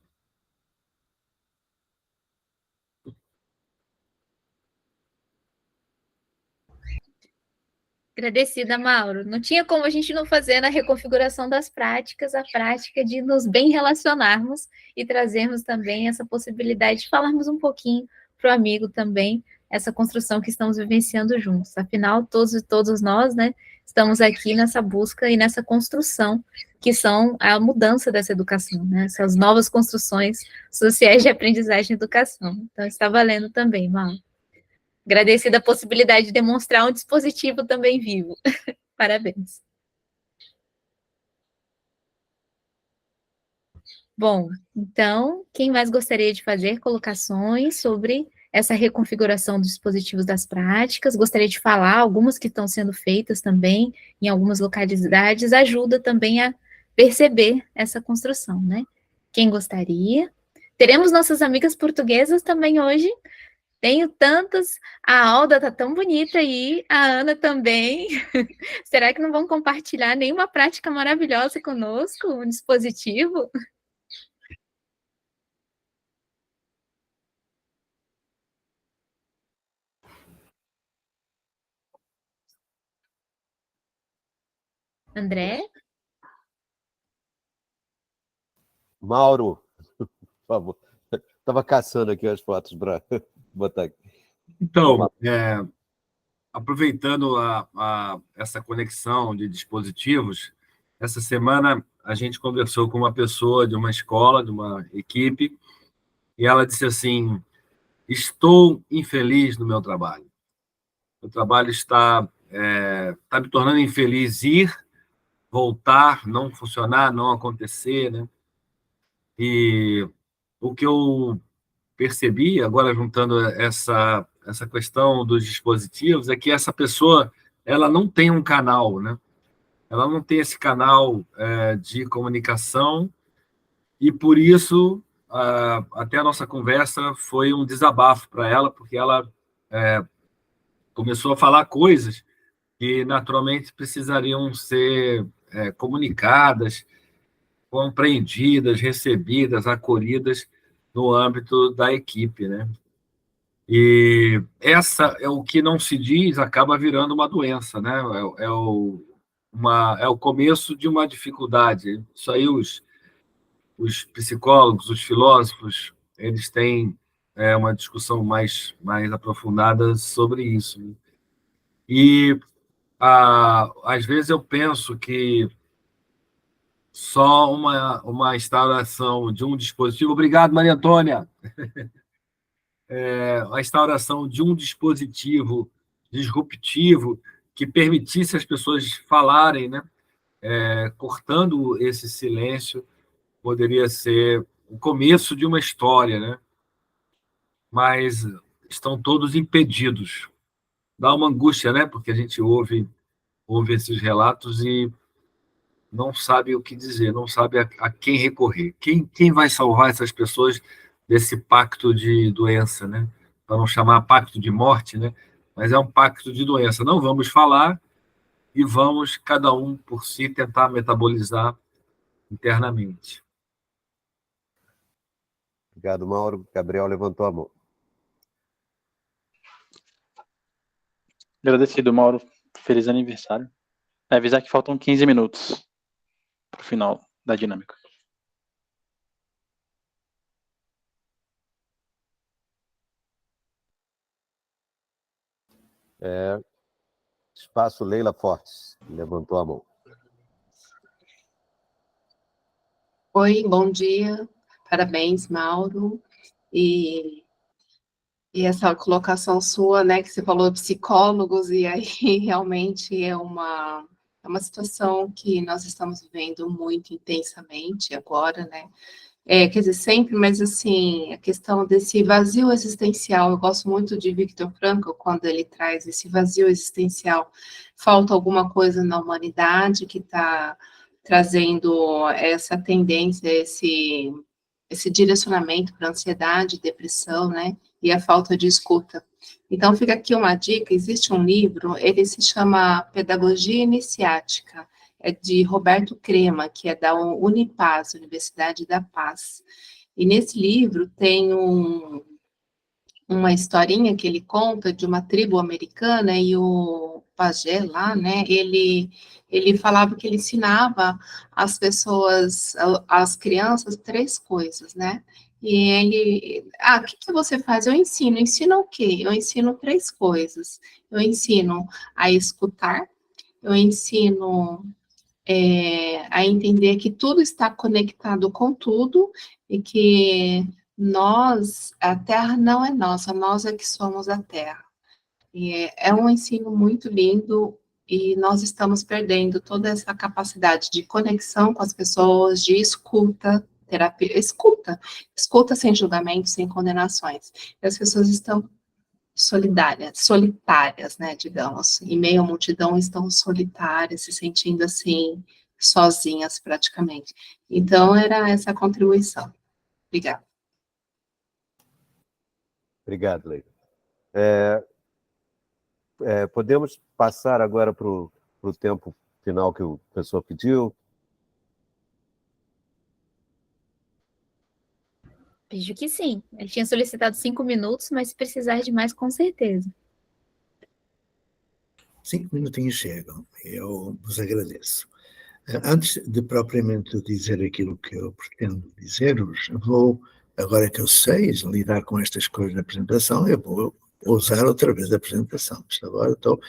Agradecida, Mauro. Não tinha como a gente não fazer na reconfiguração das práticas, a prática de nos bem relacionarmos e trazermos também essa possibilidade de falarmos um pouquinho para o amigo também, essa construção que estamos vivenciando juntos. Afinal, todos e todas nós, né, estamos aqui nessa busca e nessa construção, que são a mudança dessa educação, né, essas novas construções sociais de aprendizagem e educação. Então, está valendo também, Mauro. Agradecida a possibilidade de demonstrar um dispositivo também vivo. Parabéns. Bom, então, quem mais gostaria de fazer colocações sobre essa reconfiguração dos dispositivos das práticas? Gostaria de falar, algumas que estão sendo feitas também em algumas localidades, ajuda também a perceber essa construção, né? Quem gostaria? Teremos nossas amigas portuguesas também hoje Tenho tantas, a Alda tá tão bonita aí, a Ana também. Será que não vão compartilhar nenhuma prática maravilhosa conosco, um dispositivo? André? Mauro, por favor. Estava caçando aqui as fotos para botar aqui. Então, aproveitando essa conexão de dispositivos, essa semana a gente conversou com uma pessoa de uma escola, de uma equipe, e ela disse assim: estou infeliz no meu trabalho. O trabalho está me tornando infeliz ir, voltar, não funcionar, não acontecer, né? E o que eu percebi, agora juntando essa questão dos dispositivos, é que essa pessoa ela não tem um canal, né? Ela não tem esse canal de comunicação e, por isso, até a nossa conversa foi um desabafo para ela, porque ela começou a falar coisas que, naturalmente, precisariam ser comunicadas, compreendidas, recebidas, acolhidas no âmbito da equipe, né? E essa é o que não se diz, acaba virando uma doença, né? É o começo de uma dificuldade. Isso aí os psicólogos, os filósofos, eles têm uma discussão mais aprofundada sobre isso, né? E às vezes eu penso que só uma instauração de um dispositivo. Obrigado, Maria Antônia. A instauração de um dispositivo disruptivo que permitisse as pessoas falarem, né? Cortando esse silêncio, poderia ser o começo de uma história, né? Mas estão todos impedidos. Dá uma angústia, né? Porque a gente ouve esses relatos e não sabe o que dizer, não sabe a quem recorrer. Quem vai salvar essas pessoas desse pacto de doença, né? Para não chamar pacto de morte, né? Mas é um pacto de doença. Não vamos falar e vamos, cada um por si, tentar metabolizar internamente. Obrigado, Mauro. Gabriel levantou a mão. Agradecido, Mauro. Feliz aniversário. Avisar que faltam 15 minutos para o final da dinâmica. Espaço Leila Fortes levantou a mão. Oi, bom dia. Parabéns, Mauro. E essa colocação sua, né, que você falou psicólogos, e aí realmente é uma situação que nós estamos vivendo muito intensamente agora, né? Quer dizer, sempre, mas assim, a questão desse vazio existencial, eu gosto muito de Viktor Frankl, quando ele traz esse vazio existencial, falta alguma coisa na humanidade que está trazendo essa tendência, esse direcionamento para ansiedade, depressão, né, e a falta de escuta. Então, fica aqui uma dica, existe um livro, ele se chama Pedagogia Iniciática, é de Roberto Crema, que é da Unipaz, Universidade da Paz. E nesse livro tem uma historinha que ele conta de uma tribo americana, e o pajé lá, né, ele falava que ele ensinava as pessoas, as crianças, 3 coisas, né? E ele, o que você faz? Eu ensino o quê? Eu ensino 3 coisas. Eu ensino a escutar, eu ensino a entender que tudo está conectado com tudo e que a Terra não é nossa, nós é que somos a Terra. E é um ensino muito lindo e nós estamos perdendo toda essa capacidade de conexão com as pessoas, de escuta, terapia, escuta sem julgamento, sem condenações. E as pessoas estão solitárias, né, digamos, em meio à multidão estão solitárias, se sentindo assim, sozinhas praticamente. Então, era essa a contribuição. Obrigada. Obrigado, Leila. Podemos passar agora para o tempo final que o professor pediu? Vejo que sim. Ele tinha solicitado 5 minutos, mas se precisar de mais, com certeza. 5 minutinhos chegam. Eu vos agradeço. Antes de propriamente dizer aquilo que eu pretendo dizer-vos, vou, agora que eu sei lidar com estas coisas da apresentação, eu vou usar outra vez a apresentação. Isto agora estou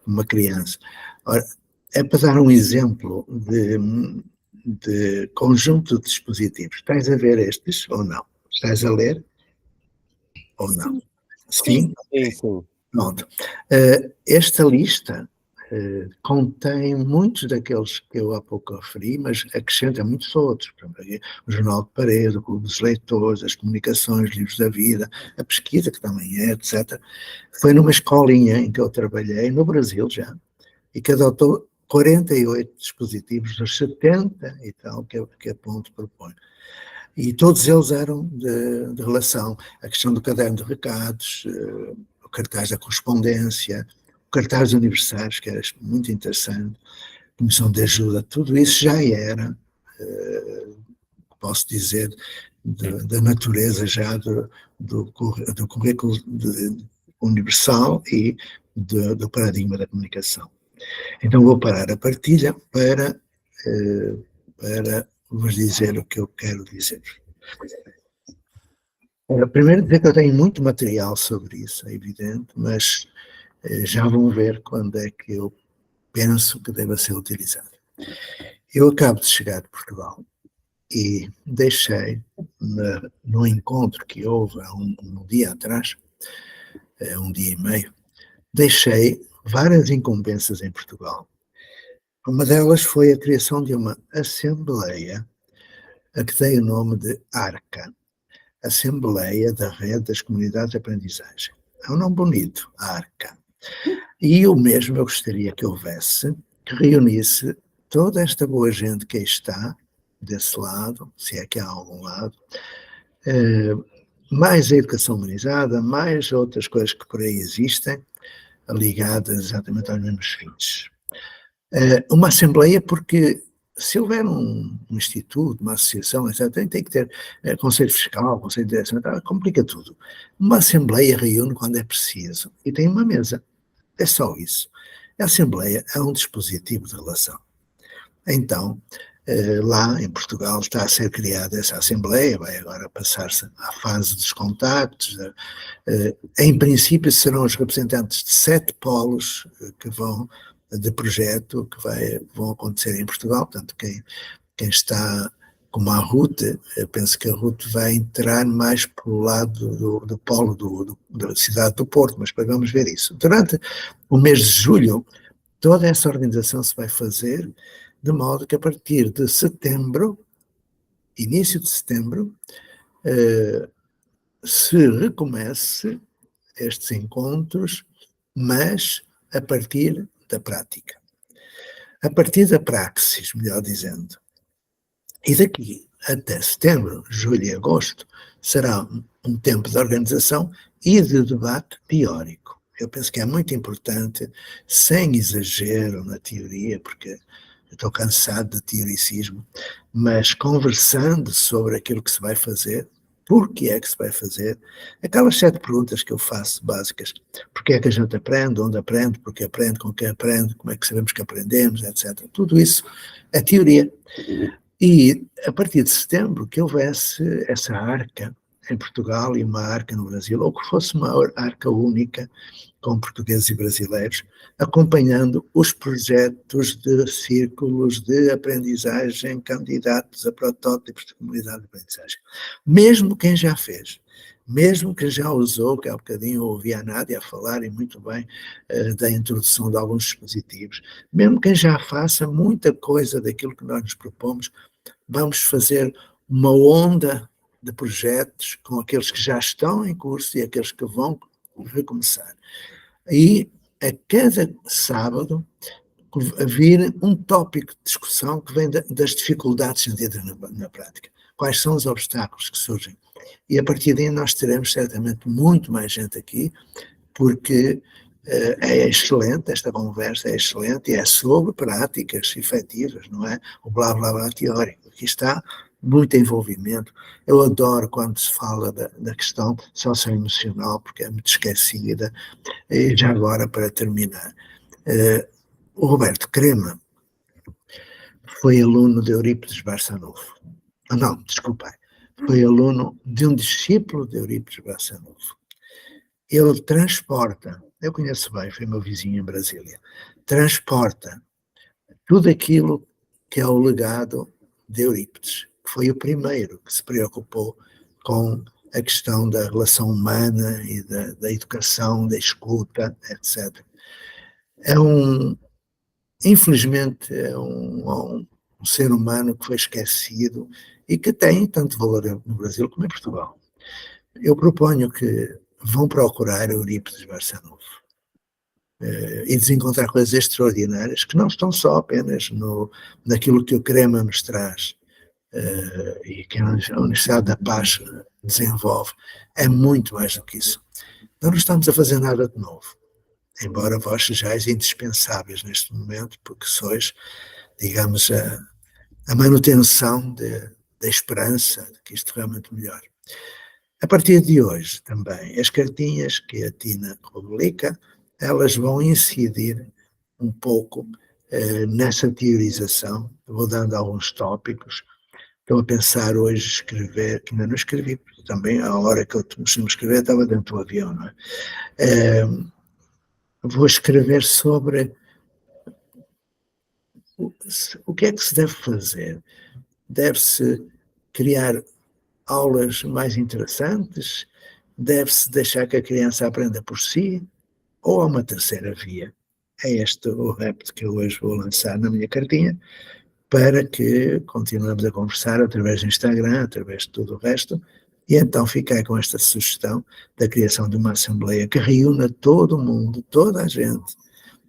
como uma criança. Ora, é para dar um exemplo de conjunto de dispositivos. Estás a ver estes ou não? Estás a ler ou não? Sim? Sim. Pronto. Esta lista contém muitos daqueles que eu há pouco referi, mas acrescenta muitos outros. Por exemplo, o Jornal de Parede, o Clube dos Leitores, as comunicações, livros da vida, a pesquisa, que também é, etc. Foi numa escolinha em que eu trabalhei, no Brasil já, e que adotou 48 dispositivos dos 70 e tal que a Ponte propõe. E todos eles eram de relação à questão do caderno de recados, o cartaz da correspondência, o cartaz de aniversários, que era muito interessante, comissão de ajuda, tudo isso já era, posso dizer, da natureza já do currículo universal e do paradigma da comunicação. Então vou parar a partilha para vos dizer o que eu quero dizer. Primeiro dizer que eu tenho muito material sobre isso, é evidente, mas já vão ver quando é que eu penso que deva ser utilizado. Eu acabo de chegar de Portugal e deixei, no encontro que houve há um dia atrás, um dia e meio, deixei várias incumbências em Portugal. Uma delas foi a criação de uma assembleia, a que dei o nome de ARCA, Assembleia da Rede das Comunidades de Aprendizagem. É um nome bonito, ARCA. E o mesmo eu gostaria que houvesse, que reunisse toda esta boa gente que aí está, desse lado, se é que há algum lado, mais a educação humanizada, mais outras coisas que por aí existem, ligadas exatamente aos mesmos fins. Uma assembleia, porque se houver um instituto, uma associação, etc., tem que ter conselho fiscal, conselho de direção, complica tudo. Uma assembleia reúne quando é preciso e tem uma mesa. É só isso. A assembleia é um dispositivo de relação. Então, lá em Portugal está a ser criada essa assembleia, vai agora passar-se à fase dos contactos. Em princípio serão os representantes de 7 polos que vão de projeto que vão acontecer em Portugal. Portanto, quem está como a Ruth, eu penso que a Ruth vai entrar mais pelo lado do polo da cidade do Porto, mas depois vamos ver isso. Durante o mês de julho, toda essa organização se vai fazer de modo que a partir de setembro, início de setembro, se recomece estes encontros, mas a partir da prática. A partir da praxis, melhor dizendo. E daqui até setembro, julho e agosto, será um tempo de organização e de debate teórico. Eu penso que é muito importante, sem exagero na teoria, porque eu estou cansado de teoricismo, mas conversando sobre aquilo que se vai fazer, por que é que se vai fazer, aquelas 7 perguntas que eu faço básicas, porque é que a gente aprende, onde aprende, porque aprende, com quem aprende, como é que sabemos que aprendemos, etc. Tudo isso é teoria. E a partir de setembro que houvesse essa arca em Portugal e uma arca no Brasil, ou que fosse uma arca única com portugueses e brasileiros, acompanhando os projetos de círculos de aprendizagem, candidatos a protótipos de comunidade de aprendizagem. Mesmo quem já fez, mesmo quem já usou, que há bocadinho eu ouvi a Nádia falar, e muito bem, da introdução de alguns dispositivos, mesmo quem já faça muita coisa daquilo que nós nos propomos, vamos fazer uma onda de projetos com aqueles que já estão em curso e aqueles que vão recomeçar. E a cada sábado vir um tópico de discussão que vem das dificuldades sentidas na prática. Quais são os obstáculos que surgem? E a partir daí nós teremos certamente muito mais gente aqui porque é excelente, esta conversa é excelente e é sobre práticas efetivas, não é o blá blá blá teórico. Aqui está muito envolvimento. Eu adoro quando se fala da questão socioemocional, porque é muito esquecida. E já agora, para terminar, o Roberto Crema foi aluno de Eurípides Barçanufo. Não, desculpem, foi aluno de um discípulo de Eurípides Barçanufo. Ele transporta, eu conheço bem, foi meu vizinho em Brasília, transporta tudo aquilo que é o legado de Eurípides, que foi o primeiro que se preocupou com a questão da relação humana e da educação, da escuta, etc. Infelizmente, é um ser humano que foi esquecido e que tem tanto valor no Brasil como em Portugal. Eu proponho que vão procurar Eurípides Barçanufo e desencontrar coisas extraordinárias que não estão só apenas naquilo que o Crema nos traz e que a Universidade da Paz desenvolve. É muito mais do que isso. Nós não estamos a fazer nada de novo, embora vós sejais indispensáveis neste momento, porque sois, digamos, a manutenção da esperança de que isto realmente melhore. A partir de hoje também, as cartinhas que a Tina publica, elas vão incidir um pouco nessa teorização. Vou dando alguns tópicos. Estou a pensar hoje escrever, que ainda não escrevi, porque também a hora que eu costumo escrever estava dentro do avião, não é? Vou escrever sobre o que é que se deve fazer. Deve-se criar aulas mais interessantes? Deve-se deixar que a criança aprenda por si? Ou há uma terceira via? É este o repto que eu hoje vou lançar na minha cartinha, para que continuemos a conversar através do Instagram, através de tudo o resto, e então ficar com esta sugestão da criação de uma assembleia que reúna todo o mundo, toda a gente,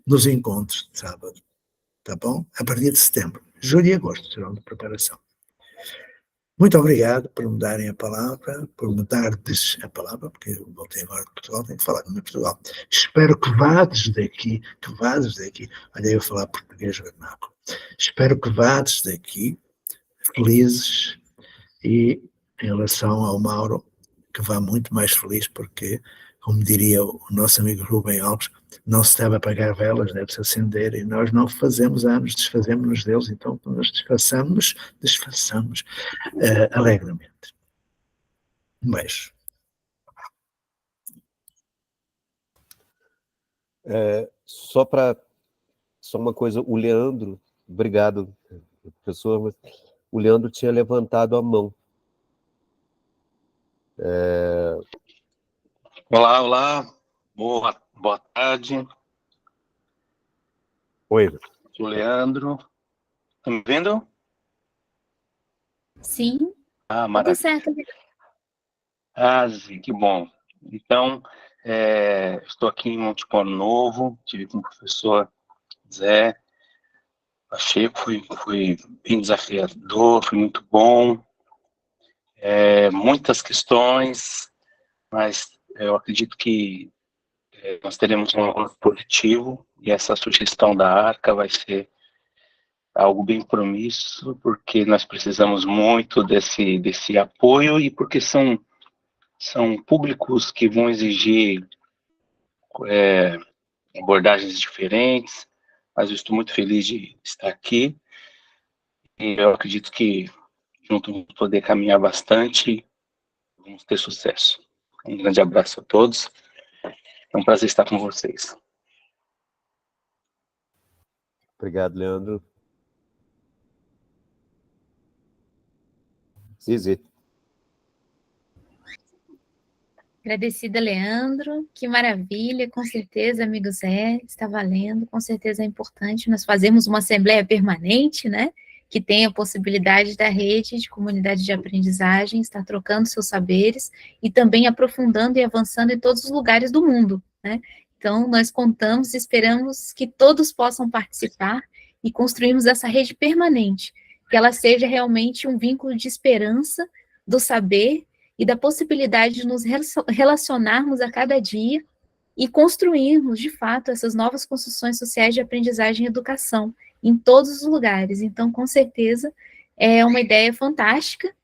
nos encontros de sábado. Tá bom? A partir de setembro. Julho e agosto serão de preparação. Muito obrigado por me darem a palavra, por me dardes a palavra, porque eu voltei agora de Portugal, tenho que falar com o meu Portugal. Espero que vades daqui, olha eu falar português vernáculo, espero que vades daqui felizes e, em relação ao Mauro, que vá muito mais feliz, porque, como diria o nosso amigo Rubem Alves, não se deve apagar velas, deve-se acender, e nós não fazemos anos, desfazemos-nos deles, então quando nos desfaçamos alegremente. Um beijo. Só uma coisa, o Leandro, obrigado, professor, mas o Leandro tinha levantado a mão. Olá, boa tarde. Oi. Sou o Leandro. Tá me vendo? Sim. Maravilha. Tudo certo. Que bom. Então, estou aqui em Monte Polo Novo, tive com o professor Zé, achei que foi bem desafiador, foi muito bom, muitas questões, mas eu acredito que nós teremos um avanço positivo, e essa sugestão da Arca vai ser algo bem promíssoro, porque nós precisamos muito desse apoio, e porque são públicos que vão exigir abordagens diferentes, mas eu estou muito feliz de estar aqui, e eu acredito que juntos vamos poder caminhar bastante e vamos ter sucesso. Um grande abraço a todos, é um prazer estar com vocês. Obrigado, Leandro. Zizi. Agradecida, Leandro. Que maravilha, com certeza, amigo Zé, está valendo, com certeza é importante. Nós fazemos uma assembleia permanente, né, que tem a possibilidade da rede de comunidade de aprendizagem estar trocando seus saberes e também aprofundando e avançando em todos os lugares do mundo, né. Então, nós contamos e esperamos que todos possam participar e construirmos essa rede permanente, que ela seja realmente um vínculo de esperança do saber e da possibilidade de nos relacionarmos a cada dia e construirmos, de fato, essas novas construções sociais de aprendizagem e educação em todos os lugares. Então, com certeza, é uma ideia fantástica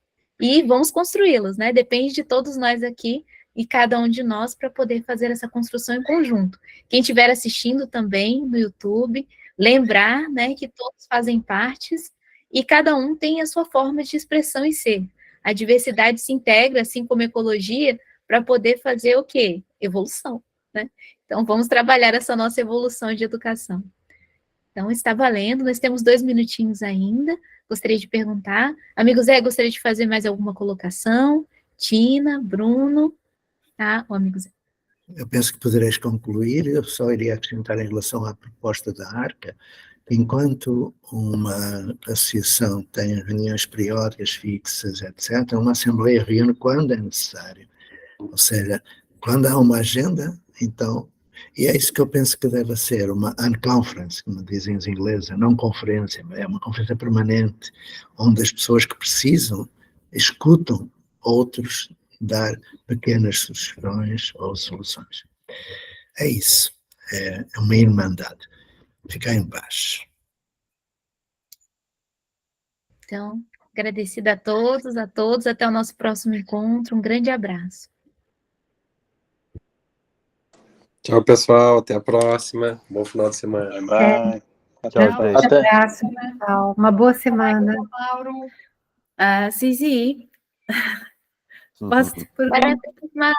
e vamos construí-las, né? Depende de todos nós aqui e cada um de nós para poder fazer essa construção em conjunto. Quem estiver assistindo também no YouTube, lembrar, né, que todos fazem partes e cada um tem a sua forma de expressão e ser. A diversidade se integra, assim como a ecologia, para poder fazer o quê? Evolução, né? Então, vamos trabalhar essa nossa evolução de educação. Então, está valendo, nós temos 2 minutinhos ainda, gostaria de perguntar. Amigo Zé, gostaria de fazer mais alguma colocação? Tina, Bruno, tá? O amigo Zé. Eu penso que podereis concluir, eu só iria acrescentar em relação à proposta da ARCA, que enquanto uma associação tem reuniões periódicas fixas, etc., uma assembleia reúne quando é necessário. Ou seja, quando há uma agenda, então, e é isso que eu penso que deve ser uma unconference, como dizem os ingleses, não conferência, é uma conferência permanente, onde as pessoas que precisam escutam outros dar pequenas sugestões ou soluções. É isso, é uma irmandade. Ficar em paz. Então, agradecida a todos, até o nosso próximo encontro, um grande abraço. Tchau, pessoal. Até a próxima. Bom final de semana. Bye. Um abraço, pessoal. Uma boa semana. Mauro. Zizi, Posso te perguntar? Parabéns, Mauro.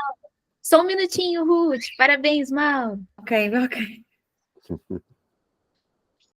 Só um minutinho, Ruth. Parabéns, Mauro. Ok, ok.